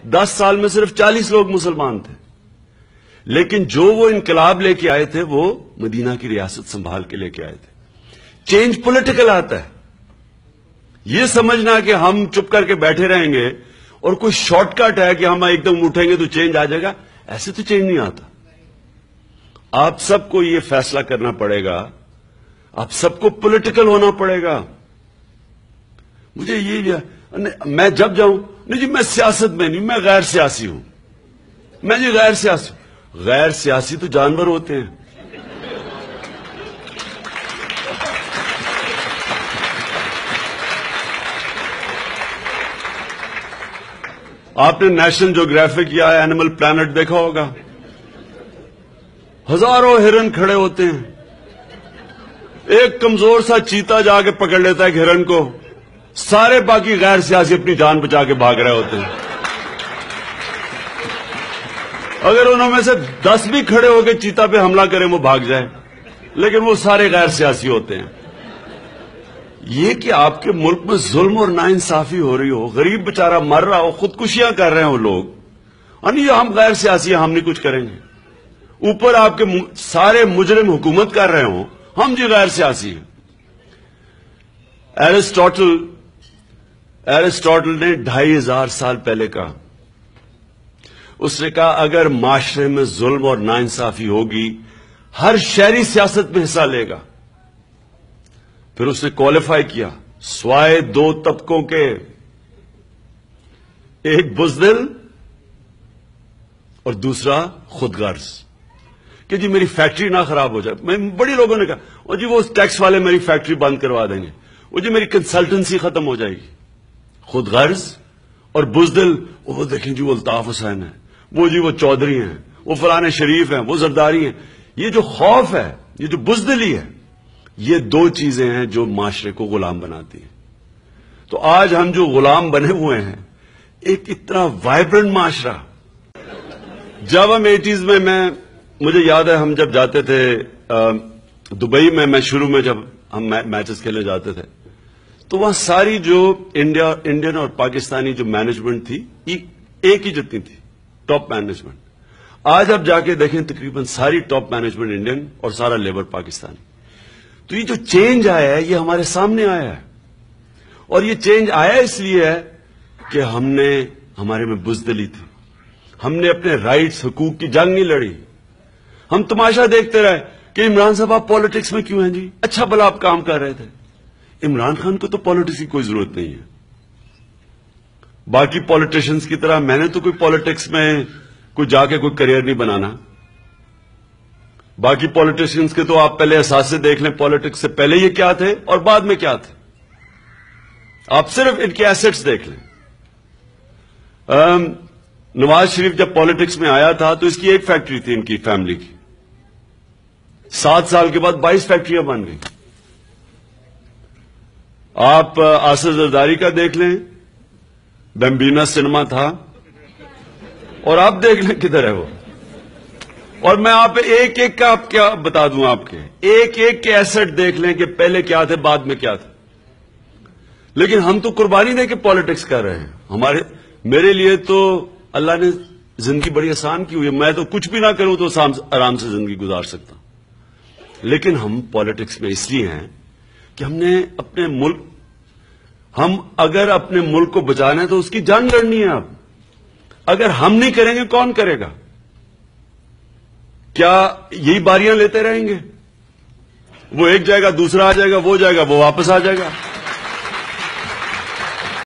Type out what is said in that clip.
10 साल में सिर्फ 40 लोग मुसलमान थे, लेकिन जो वो इनकलाब लेके आए थे वो मदीना की रियासत संभाल के लेके आए थे। चेंज पॉलिटिकल आता है। ये समझना कि हम चुप करके बैठे रहेंगे और कोई शॉर्टकट है कि हम एकदम उठेंगे तो चेंज आ जाएगा, ऐसे तो चेंज नहीं आता। आप सबको ये फैसला करना पड़ेगा, आप सबको पॉलिटिकल होना पड़ेगा। मुझे ये मैं जब जाऊं, नहीं जी मैं सियासत में नहीं, मैं गैर सियासी हूं। मैं जी गैर सियासी, गैर सियासी तो जानवर होते हैं। आपने नेशनल ज्योग्राफिक या एनिमल प्लैनेट देखा होगा, हजारों हिरन खड़े होते हैं, एक कमजोर सा चीता जाके पकड़ लेता है हिरन को, सारे बाकी गैर सियासी अपनी जान बचा के भाग रहे होते हैं। अगर उनमें से 10 भी खड़े होकर चीता पे हमला करें वो भाग जाए, लेकिन वो सारे गैर सियासी होते हैं। ये कि आपके मुल्क में जुल्म और नाइंसाफी हो रही हो, गरीब बेचारा मर रहा हो, खुदकुशियां कर रहे हो लोग, यानी हम गैर सियासी, हम नहीं कुछ करेंगे। ऊपर आपके सारे मुजरिम हुकूमत कर रहे हो, हम जी गैर सियासी हैं। एरिस्टोटल ने 2500 साल पहले कहा, उसने कहा अगर माशरे में जुल्म और नाइंसाफी होगी हर शहरी सियासत में हिस्सा लेगा। फिर उसने क्वालिफाई किया, स्वाय 2 तबकों के, एक बुज़दिल और दूसरा खुदगर्ज, कि जी मेरी फैक्ट्री ना खराब हो जाए। मैं बड़ी लोगों ने कहा, ओ जी वो टैक्स वाले मेरी फैक्ट्री बंद करवा देंगे, वो जी मेरी कंसल्टेंसी खत्म हो जाएगी। खुदगर्ज और बुज़दिल, वो देखें जी वो अल्ताफ हुसैन है, वो जी वो चौधरी हैं, वो फलाने शरीफ हैं, वो जरदारी हैं। ये जो खौफ है, ये जो बुज़दिली है, ये 2 चीजें हैं जो माशरे को गुलाम बनाती हैं। तो आज हम जो गुलाम बने हुए हैं, एक इतना वाइब्रेंट माशरा। जब हम 80s में मुझे याद है हम जब जाते थे दुबई में, मैं शुरू में जब हम मैचेस खेलने जाते थे, तो वहां सारी जो इंडियन और पाकिस्तानी जो मैनेजमेंट थी एक ही जितनी थी, टॉप मैनेजमेंट। आज आप जाके देखें तकरीबन सारी टॉप मैनेजमेंट इंडियन और सारा लेबर पाकिस्तानी। तो ये जो चेंज आया है ये हमारे सामने आया है, और ये चेंज आया इसलिए है कि हमारे में बुज़दिली थी, हमने अपने राइट्स हुकूक की जंग नहीं लड़ी। हम तमाशा देखते रहे कि इमरान साहब आप पॉलिटिक्स में क्यों हैं जी, अच्छा भला आप काम कर रहे थे। इमरान खान को तो पॉलिटिक्स की कोई जरूरत नहीं है। बाकी पॉलिटिशियंस की तरह मैंने तो कोई पॉलिटिक्स में कोई जाके कोई करियर नहीं बनाना। बाकी पॉलिटिशियंस के तो आप पहले असासे देख लें, पॉलिटिक्स से पहले ये क्या थे और बाद में क्या थे। आप सिर्फ इनके एसेट्स देख लें। नवाज शरीफ जब पॉलिटिक्स में आया था तो इसकी एक फैक्ट्री थी इनकी फैमिली की, 7 साल के बाद 22 फैक्ट्रियां बन गई। आप आसिफ जरदारी का देख लें, बम्बीना सिनेमा था, और आप देख लें किधर है वो। और मैं आप एक एक का आप क्या बता दूं, आपके एक एक के एसेट देख लें कि पहले क्या थे बाद में क्या थे। लेकिन हम तो कुर्बानी दे के पॉलिटिक्स कर रहे हैं। मेरे लिए तो अल्लाह ने जिंदगी बड़ी आसान की हुई है, मैं तो कुछ भी ना करूं तो आराम से जिंदगी गुजार सकता हूं। लेकिन हम पॉलिटिक्स में इसलिए हैं कि हम अगर अपने मुल्क को बचाना है तो उसकी जंग लड़नी है। अब अगर हम नहीं करेंगे कौन करेगा? क्या यही बारियां लेते रहेंगे? वो एक जाएगा, दूसरा आ जाएगा, वो जाएगा, वो वापस आ जाएगा।